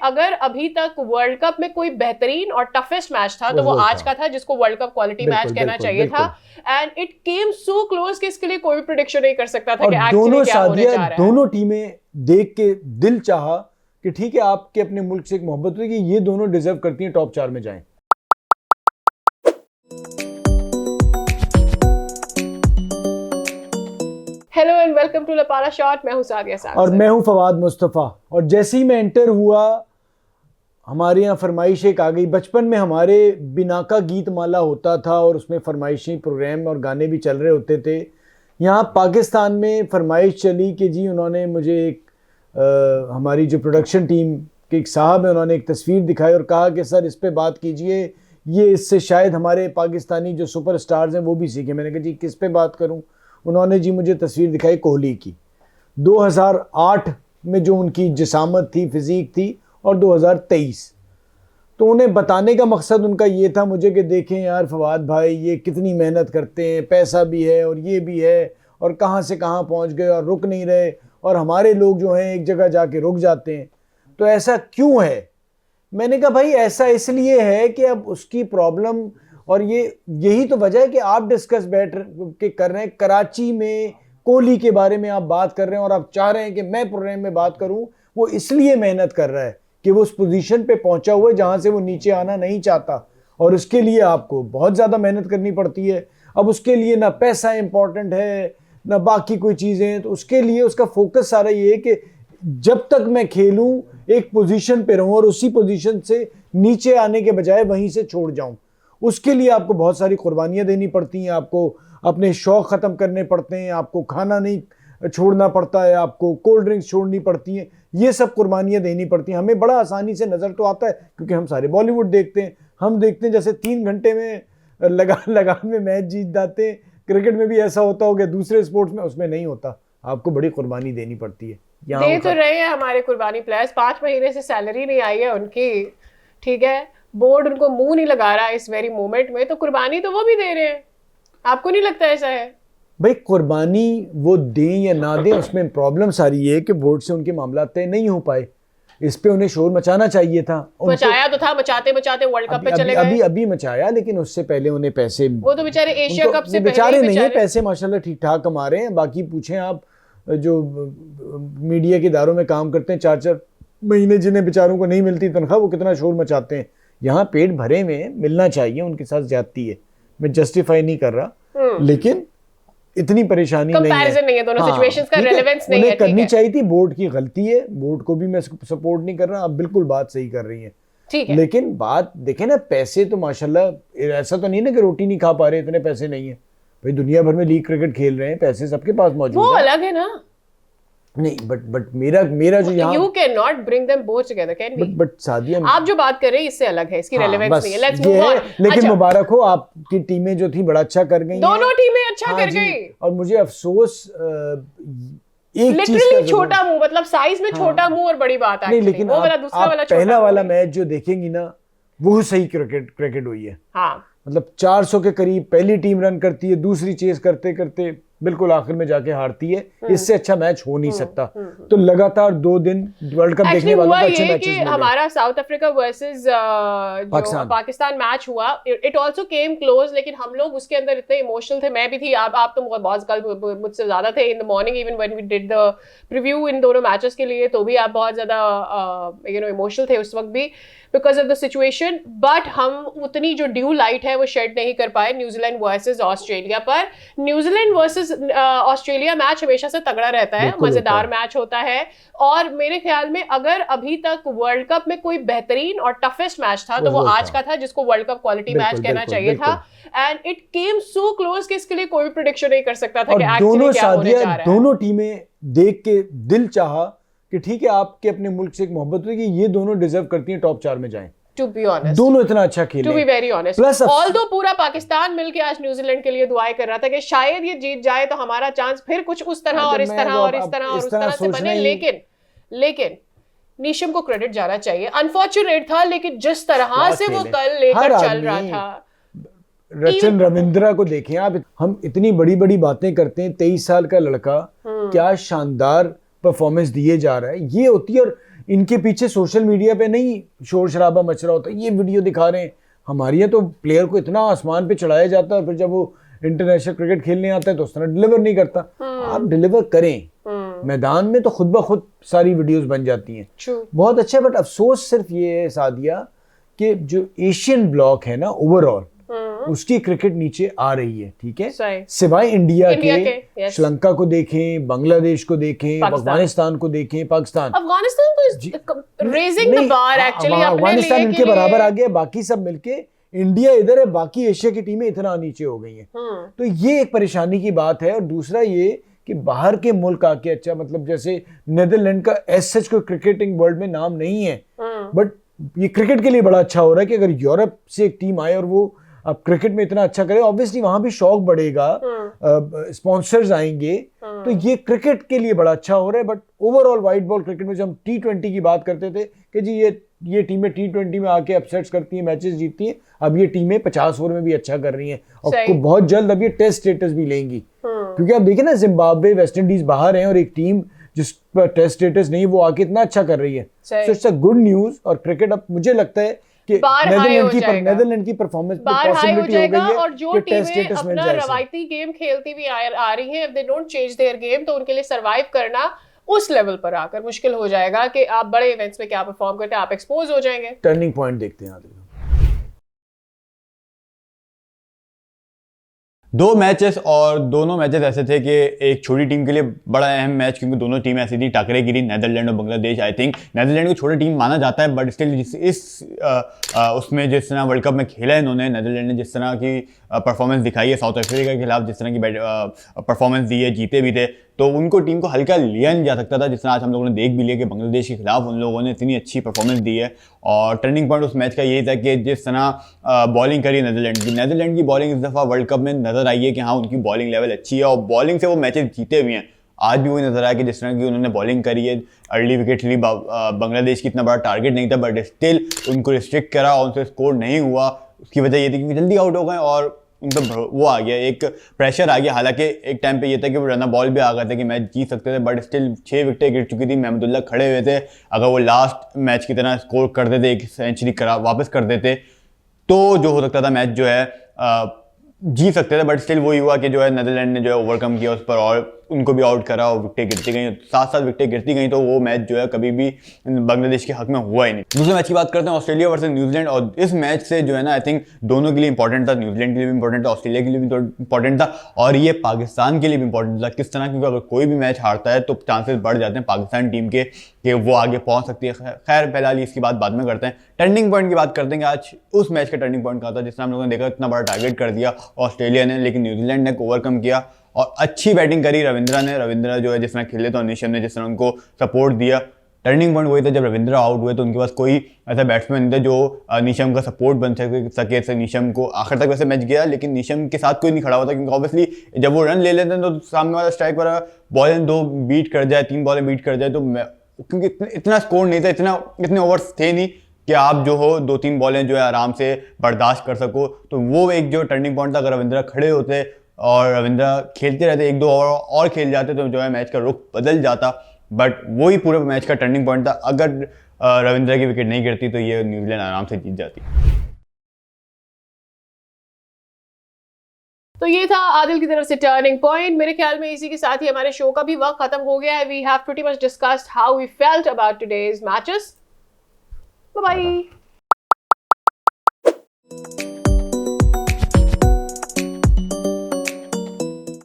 अगर अभी तक वर्ल्ड कप में कोई बेहतरीन और टफेस्ट मैच था तो वो आज का था, जिसको वर्ल्ड कप क्वालिटी मैच कहना चाहिए था। And it came so close कि इसके लिए कोई भी प्रेडिक्शन नहीं कर सकता था कि एक्चुअली क्या होने जा रहा है। दोनों टीमें देख के दिल चाहा कि ठीक है, आपके अपने मुल्क से एक मोहब्बत हुई कि ये दोनों डिजर्व करती हैं टॉप 4 में जाएं। हेलो एंड वेलकम टू लपारा शॉट। मैं हूं सादिया साहब और मैं हूं फवाद मुस्तफ़ा। और जैसे ही मैं एंटर हुआ, हमारे यहाँ फरमाइश एक आ गई। बचपन में हमारे बिनाका गीत माला होता था और उसमें फरमाइशी प्रोग्राम और गाने भी चल रहे होते थे। यहाँ पाकिस्तान में फरमाइश चली कि जी उन्होंने मुझे एक हमारी जो प्रोडक्शन टीम के एक साहब है, उन्होंने एक तस्वीर दिखाई और कहा कि सर इस पे बात कीजिए, ये इससे शायद हमारे पाकिस्तानी जो सुपर स्टार्स हैं वो भी सीखें। मैंने कहा जी किस पे बात करूं? उन्होंने जी मुझे तस्वीर दिखाई कोहली की, 2008 में जो उनकी जिसामत थी, फिज़ीक थी, और 2023। तो उन्हें बताने का मकसद उनका ये था मुझे कि देखें यार फवाद भाई, ये कितनी मेहनत करते हैं, पैसा भी है और ये भी है, और कहाँ से कहाँ पहुँच गए और रुक नहीं रहे, और हमारे लोग जो हैं एक जगह जाके रुक जाते हैं। तो ऐसा क्यों है? मैंने कहा भाई ऐसा इसलिए है कि अब उसकी प्रॉब्लम, और यही तो वजह है कि आप डिस्कस बैठ के कर रहे हैं। कराची में कोहली के बारे में आप बात कर रहे हैं और आप चाह रहे हैं कि मैं प्रोग्राम में बात करूं। वो इसलिए मेहनत कर रहा है कि वो उस पोजीशन पे पहुंचा हुआ है जहां से वो नीचे आना नहीं चाहता, और उसके लिए आपको बहुत ज़्यादा मेहनत करनी पड़ती है। अब उसके लिए ना पैसा इंपॉर्टेंट है ना बाकी कोई चीज़ें, तो उसके लिए उसका फोकस सारा ये है कि जब तक मैं खेलूं एक पोजीशन पे रहूं और उसी पोजीशन से नीचे आने के बजाय वहीं से छोड़ जाऊं। उसके लिए आपको बहुत सारी कुर्बानियां देनी पड़ती हैं, आपको अपने शौक ख़त्म करने पड़ते हैं, आपको खाना नहीं छोड़ना पड़ता है, आपको कोल्ड ड्रिंक्स छोड़नी पड़ती हैं, ये सब कुर्बानियां देनी पड़ती हैं। हमें बड़ा आसानी से नज़र तो आता है क्योंकि हम सारे बॉलीवुड देखते हैं। हम देखते हैं जैसे 3 घंटे में लगान में मैच जीत जाते हैं। क्रिकेट में भी ऐसा होता होगा, दूसरे स्पोर्ट्स में उसमें नहीं होता। आपको बड़ी कुर्बानी देनी पड़ती है। दे तो रहे हैं हमारे कुर्बानी प्लेयर्स, 5 महीने से सैलरी नहीं आई है उनकी, ठीक है, बोर्ड उनको मुंह नहीं लगा रहा इस वेरी मोमेंट में, तो कुर्बानी तो वो भी दे रहे हैं। आपको नहीं लगता ऐसा है? भाई कुर्बानी वो दें या ना दें, उसमें प्रॉब्लम सारी है कि बोर्ड से उनके मामला तय नहीं हो पाए। इस पे उन्हें शोर मचाना चाहिए था। मचाया तो था, मचाते मचाते वर्ल्ड कप पे चले गए। अभी मचाया, लेकिन उससे पहले उन्हें पैसे, वो तो बेचारे एशिया कप से बेचारे नहीं है, पैसे माशाल्लाह ठीक ठाक कमा रहे हैं। बाकी पूछें आप जो मीडिया के इदारों में काम करते हैं, 4-4 महीने जिन्हें बेचारों को नहीं मिलती तनख्वाह, वो कितना शोर मचाते हैं। यहाँ पेट भरे में मिलना चाहिए, उनके साथ ज्यादती है। मैं जस्टिफाई नहीं कर रहा, लेकिन इतनी परेशानी नहीं है। दोनों सिचुएशंस का रेलेवेंस नहीं है। करनी चाहिए थी, बोर्ड की गलती है, बोर्ड को भी मैं सपोर्ट नहीं कर रहा। आप बिल्कुल बात सही कर रही हैं, ठीक है, लेकिन बात देखें ना, पैसे तो माशाल्लाह ऐसा तो नहीं ना कि रोटी नहीं खा पा रहे, इतने पैसे नहीं है। भाई दुनिया भर में लीग क्रिकेट खेल रहे हैं, पैसे सबके पास मौजूद है। वो अलग है ना। नहीं, बट मेरा जो यहाँ, you cannot bring them both together, can we? But Sadia, आप जो बात कर रहे हैं इससे अलग है, इसकी रेलेवेंस नहीं है। Let's move on. लेकिन मुबारक हो, आपकी टीमें जो थी बड़ा अच्छा कर गई, दोनों टीमें अच्छा कर गई। और मुझे अफसोस एक चीज का, छोटा मुंह, मतलब साइज में छोटा मुंह और बड़ी बात है। नहीं, लेकिन वो वाला दूसरा वाला पहला वाला मैच जो देखेंगी ना, वो सही क्रिकेट हुई है। हाँ, मतलब 400 के करीब पहली टीम रन करती है, दूसरी चेस करते करते बिल्कुल आखिर में जाके हारती है। इससे अच्छा मैच हो नहीं सकता। तो लगातार 2 दिन वर्ल्ड कप देखने वालों को अच्छे मैचेस मिले। हमारा south Africa versus Pakistan match हुआ, इट आल्सो केम क्लोज, लेकिन हम लोग उसके अंदर इतने इमोशनल थे। मैं भी थी, आप तो बहुत कल मुझसे ज्यादा थे। In the morning even when we did the preview in दोनों मैचेस के लिए, तो भी आप बहुत ज्यादा इमोशनल थे उस वक्त भी because of the situation. But हम उतनी जो ड्यू लाइट है वो शेड नहीं कर पाए न्यूजीलैंड वर्सेस ऑस्ट्रेलिया पर। न्यूजीलैंड वर्सेस ऑस्ट्रेलिया मैच हमेशा से तगड़ा रहता है, मजेदार मैच होता है। और मेरे ख्याल में अगर अभी तक वर्ल्ड कप में कोई बेहतरीन और टफेस्ट मैच था तो वो आज का था, जिसको वर्ल्ड कप क्वालिटी मैच कहना चाहिए था। And it came so close कि इसके लिए कोई भी प्रेडिक्शन नहीं कर सकता था कि एक्चुअली क्या होने जा रहा है। दोनों टीमें देख के दिल चाहा कि ठीक है, आपके अपने मुल्क से एक मोहब्बत हुई कि ये दोनों डिजर्व करती हैं टॉप 4 में जाएं। To be honest, दोनों इतना अच्छा खेले। To be very honest, although पूरा पाकिस्तान मिलके आज न्यूजीलैंड के लिए दुआएं कर रहा था कि शायद ये जीत जाए तो हमारा चांस फिर कुछ उस तरह और इस तरह और इस तरह और उस तरह से बने। लेकिन नीशम को क्रेडिट जाना चाहिए। अनफॉर्चुनेट था, लेकिन जिस तरह से वो कल लेकर चल रहा था। रचन रविंद्रा को देखें आप, हम इतनी बड़ी बड़ी बातें करते हैं, 23 साल का लड़का क्या शानदार परफॉर्मेंस दिए जा रहा है। ये होती है, और इनके पीछे सोशल मीडिया पे नहीं शोर शराबा मच रहा होता, ये वीडियो दिखा रहे हैं। हमारे यहाँ तो प्लेयर को इतना आसमान पे चढ़ाया जाता है, फिर जब वो इंटरनेशनल क्रिकेट खेलने आता है तो उस तरह डिलीवर नहीं करता। आप डिलीवर करें, मैदान में तो खुद ब खुद सारी वीडियोस बन जाती हैं। बहुत अच्छा। बट अफसोस सिर्फ ये है सादिया कि जो एशियन ब्लॉक है ना ओवरऑल, उसकी क्रिकेट नीचे आ रही है, ठीक है, सिवाय इंडिया के श्रीलंका को देखें, बांग्लादेश को देखें, अफगानिस्तान को देखें, पाकिस्तान तो raising the bar actually Afghanistan इनके बराबर आ गया, बाकी सब मिलके इंडिया इधर है, बाकी एशिया की टीमें इतना नीचे हो गई हैं। तो ये एक परेशानी की बात है। और दूसरा ये कि बाहर के मुल्क आके, अच्छा मतलब जैसे नेदरलैंड का एस सच कोई क्रिकेटिंग वर्ल्ड में नाम नहीं है, बट ये क्रिकेट के लिए बड़ा अच्छा हो रहा है कि अगर यूरोप से एक टीम आए और वो अब क्रिकेट में इतना अच्छा करे, ऑब्वियसली वहां भी शौक बढ़ेगा, स्पॉन्सर्स आएंगे, तो ये क्रिकेट के लिए बड़ा अच्छा हो रहा है। But overall white ball cricket में जब हम T20 की बात करते थे कि जी ये टीमें T20 में आके अपसेट्स करती हैं, मैचेस जीतती हैं, अब ये टीमें 50 ओवर में भी अच्छा कर रही हैं और बहुत जल्द अब ये टेस्ट स्टेटस भी लेंगी। क्योंकि आप देखिए ना, जिम्बाब्वे, वेस्ट इंडीज बाहर हैं और एक टीम जिस पर टेस्ट स्टेटस नहीं, वो आके इतना अच्छा कर रही है। So it's a good news. और क्रिकेट अब मुझे लगता है कि नेदरलैंड की परफॉर्मेंस पॉसिबिलिटी हो गई है और जो टीमें अपना रवायती गेम खेलती भी आ रही हैं, if they don't change their game, तो उनके लिए सरवाइव करना उस लेवल पर आकर मुश्किल हो जाएगा कि आप बड़े इवेंट्स में क्या परफॉर्म करते हैं, आप एक्सपोज हो जाएंगे। टर्निंग पॉइंट देखते हैं आदिल। 2 मैचेस और दोनों मैचेस ऐसे थे कि एक छोटी टीम के लिए बड़ा अहम मैच, क्योंकि दोनों टीमें ऐसी थी टाकरे गिरी, नेदरलैंड और बांग्लादेश। आई थिंक नेदरलैंड को छोटी टीम माना जाता है, बट स्टिल उसमें जिस तरह वर्ल्ड कप में खेला है इन्होंने, नेदरलैंड ने जिस तरह की परफॉर्मेंस दिखाई है साउथ अफ्रीका के खिलाफ, जिस तरह की परफॉर्मेंस दी है, जीते भी थे, तो उनको टीम को हल्का लिया नहीं जा सकता था। जिस तरह आज हम लोगों ने देख भी लिया कि बांग्लादेश के खिलाफ उन लोगों ने इतनी अच्छी परफॉर्मेंस दी है। और टर्निंग पॉइंट उस मैच का यही था कि जिस तरह बॉलिंग करी नेदरलैंड की बॉलिंग इस दफ़ा वर्ल्ड कप में नजर आई है कि हाँ, उनकी बॉलिंग लेवल अच्छी है और बॉलिंग से वो मैचेस जीते हुए हैं। आज भी वही नजर आया कि जिस तरह की उन्होंने बॉलिंग करी है, अर्ली विकेट ली, बांग्लादेश की इतना बड़ा टारगेट नहीं था, बट स्टिल उनको रिस्ट्रिक्ट करा और उनसे स्कोर नहीं हुआ। उसकी वजह ये थी कि जल्दी आउट हो गए और उनका वो आ गया, एक प्रेशर आ गया। हालांकि एक टाइम पे ये था कि वो रन बॉल भी आ गए थे कि मैच जीत सकते थे, बट स्टिल 6 विकेटें गिर चुकी थी, महमदुल्लाह खड़े हुए थे। अगर वो लास्ट मैच की तरह स्कोर कर देते, एक सेंचुरी वापस कर देते, तो जो हो सकता था मैच जो है जीत सकते थे, बट स्टिल वही हुआ कि जो है नेदरलैंड ने जो है ओवरकम किया उस पर और उनको भी आउट करा और विकेटें गिरती गई, 7 विकेटें गिरती गई, तो वो मैच जो है कभी भी बांग्लादेश के हक में हुआ ही नहीं। दूसरे मैच की बात करते हैं, ऑस्ट्रेलिया वर्सेस न्यूजीलैंड। और इस मैच से जो है ना, आई थिंक दोनों के लिए इंपॉर्टेंट था, न्यूजीलैंड के लिए भी इंपॉर्टेंट था, ऑस्ट्रेलिया के लिए भी इंपॉर्टेंट था और ये पाकिस्तान के लिए भी इंपॉर्टेंट था। किस तरह? क्योंकि अगर कोई भी मैच हारता है तो चांसेस बढ़ जाते हैं पाकिस्तान टीम के कि वो आगे पहुंच सकती है। खैर फिलहाल इसकी बात बाद में करते हैं। टर्निंग पॉइंट की बात करते हैं कि आज उस मैच का टर्निंग पॉइंट कहा था जिस तरह हम लोगों ने देखा, इतना बड़ा टारगेट कर दिया ऑस्ट्रेलिया ने, लेकिन न्यूजीलैंड ने ओवरकम किया और अच्छी बैटिंग करी रविंद्रा जो है जिस तरह खेले, तो निशम ने जिस तरह उनको सपोर्ट दिया। टर्निंग पॉइंट वही था जब रविंद्रा आउट हुए तो उनके पास कोई ऐसा बैट्समैन नहीं था जो निशम का सपोर्ट बन सके। से निशम को आखिर तक वैसे मैच गया, लेकिन निशम के साथ कोई नहीं खड़ा हुआ था, क्योंकि ऑब्वियसली जब वो रन ले लेते हैं तो सामने वाला स्ट्राइक वाला बॉलें 2 बीट कर जाए, 3 बॉलें बीट कर जाए, तो क्योंकि इतना स्कोर नहीं था, इतने ओवर्स थे नहीं कि आप जो हो 2-3 बॉलें जो है आराम से बर्दाश्त कर सको। तो वो एक जो टर्निंग पॉइंट था, अगर रविंद्रा खड़े होते और रविंद्रा खेलते रहते, 1-2 ओवर और खेल जाते, तो जो है मैच का रुख बदल जाता। बट वही पूरे मैच का टर्निंग पॉइंट था। अगर रविंद्रा की विकेट नहीं गिरती तो ये न्यूजीलैंड आराम से जीत जाती। तो ये था आदिल की तरफ से टर्निंग पॉइंट। मेरे ख्याल में इसी के साथ ही हमारे शो का भी वक्त खत्म हो गया है। We have pretty much discussed how we felt about today's matches. Bye bye.